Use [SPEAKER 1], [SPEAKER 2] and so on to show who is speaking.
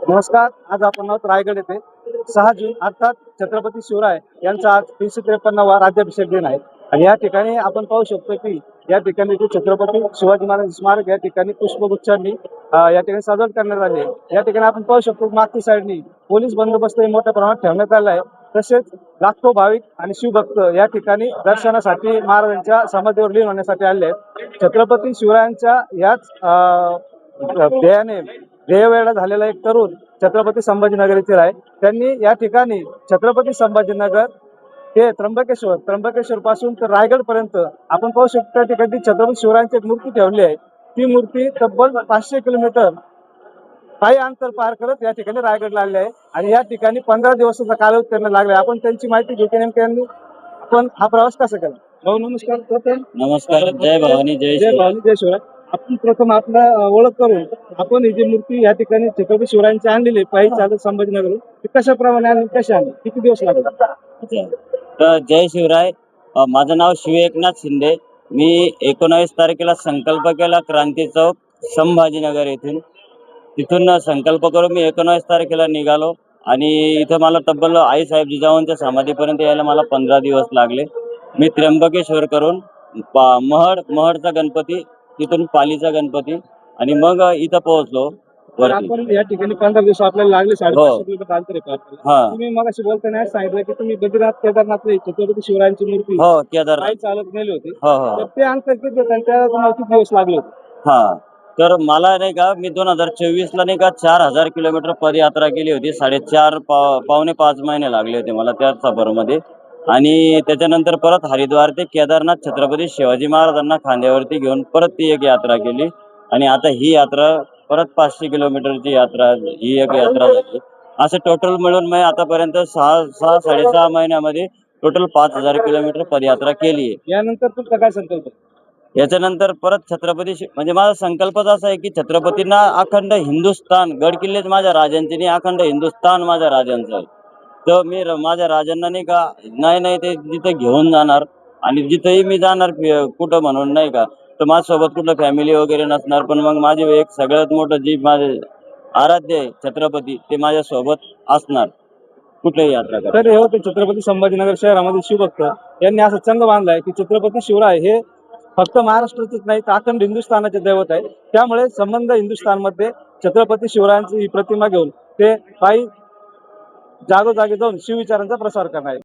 [SPEAKER 1] नमस्कार. आज आपण आहोत रायगड येथे 6 जून अर्थात छत्रपती शिवराय यांचा आज 353वा राज्याभिषेक दिन आहे. आणि या ठिकाणी आपण पाहू शकतो की या ठिकाणी जे छत्रपती शिवाजी महाराज स्मारक या ठिकाणी पुष्पगुच्छांनी या ठिकाणी सजावट करण्यात आली आहे. या ठिकाणी आपण पाहू शकतो मागच्या साईडनी पोलीस बंदोबस्तही मोठ्या प्रमाणात ठेवण्यात आला आहे. तसेच लाखो भाविक आणि शिवभक्त या ठिकाणी दर्शनासाठी महाराजांच्या समाधीवर लीन होण्यासाठी आले आहेत. छत्रपती शिवरायांच्या याच ध्येयाने ध्येयवेडा झालेला एक तरुण छत्रपती संभाजीनगर येथील आहे. त्यांनी या ठिकाणी छत्रपती संभाजीनगर ते त्र्यंबकेश्वर पासून तर रायगड पर्यंत आपण पाहू शकतो त्या ठिकाणी छत्रपती शिवरायांची एक मूर्ती ठेवली आहे. ती मूर्ती तब्बल 500 किलोमीटर काही अंतर पार करत या ठिकाणी रायगडला आले आहे. आणि या ठिकाणी 15 दिवसाचा कालावधी त्यांना लागला. आपण त्यांची माहिती घेतली नेमकी आपण हा प्रवास कसा केला. भाऊ नमस्कार.
[SPEAKER 2] नमस्कार. जय भवानी जय
[SPEAKER 1] जय भवानी जय शिवराय. आपण प्रथम आपला ओळख करून आपण ही जी मूर्ती या ठिकाणी छत्रपती शिवरायांची आणलेली पायी चालत संभाजीनगर ती कशाप्रमाणे आणली, कशी आणली, किती दिवस लागले.
[SPEAKER 2] तर जय शिवराय. माझं नाव शिव एकनाथ शिंदे. मी 19 तारखेला संकल्प केला क्रांती चौक संभाजीनगर येथून. तिथून संकल्प करून मी 19 तारखेला निघालो आणि इथं मला तब्बल आईसाहेब जिजाऊंच्या समाधीपर्यंत यायला मला 15 दिवस लागले. मी त्र्यंबकेश्वर करून महडचा गणपती, तिथून पालीचा गणपती आणि मग इथं पोहोचलो.
[SPEAKER 1] आपण या ठिकाणी 15 दिवस आपल्याला लागले. 550 किलोमीटर अंतर आहे. तुम्ही मगाशी बोलताना सांगितलं की तुम्ही बद्रीनाथ केदारनाथला छत्रपती शिवरायांची मूर्ती
[SPEAKER 2] केदारनाथ
[SPEAKER 1] चालत नेली होती.
[SPEAKER 2] तर
[SPEAKER 1] ते अंतर किती होतं आणि त्याला तुम्हाला किती दिवस लागले होते.
[SPEAKER 2] तर मला नाही का मी 2024ला नाही का 4000 किलोमीटर पदयात्रा केली होती. 4.5 पावणे 5 महिने लागले होते मला त्या सफरमध्ये. आणि त्याच्यानंतर परत हरिद्वार ते केदारनाथ छत्रपती शिवाजी महाराजांना खांद्यावरती घेऊन परत ती एक यात्रा केली. आणि आता ही यात्रा परत 500 किलोमीटरची यात्रा, ही एक यात्रा झाली. असं टोटल मिळून मी आतापर्यंत 6.5 महिन्यामध्ये टोटल 5000 किलोमीटर पदयात्रा केली आहे.
[SPEAKER 1] यानंतर तुमचा काय संकल्प.
[SPEAKER 2] याच्यानंतर परत म्हणजे माझा संकल्पच असा आहे की छत्रपतींना अखंड हिंदुस्थान, गड किल्लेच माझ्या राजांचे नाही, अखंड हिंदुस्थान माझ्या राजांचं आहे. तर मी माझ्या राजांना नाही का नाही ते जिथं घेऊन जाणार. आणि जिथंही मी जाणार कुठं म्हणून नाही का, तर माझ्यासोबत कुठं फॅमिली वगैरे नसणार, पण मग माझे एक सगळ्यात मोठं जी माझे आराध्य आहे छत्रपती, ते माझ्यासोबत असणार कुठेही यात्रा करा.
[SPEAKER 1] तर हे होते छत्रपती संभाजीनगर शहरामध्ये शिवभक्त यांनी असं चंग बांधलाय की छत्रपती शिवराय हे फक्त महाराष्ट्राचेच नाही तर अखंड हिंदुस्थानाचे दैवत आहे. त्यामुळे संबंध हिंदुस्थानमध्ये छत्रपती शिवरायांची ही प्रतिमा घेऊन ते पायी जागोजागी जाऊन शिवविचारांचा प्रसार करणार आहे.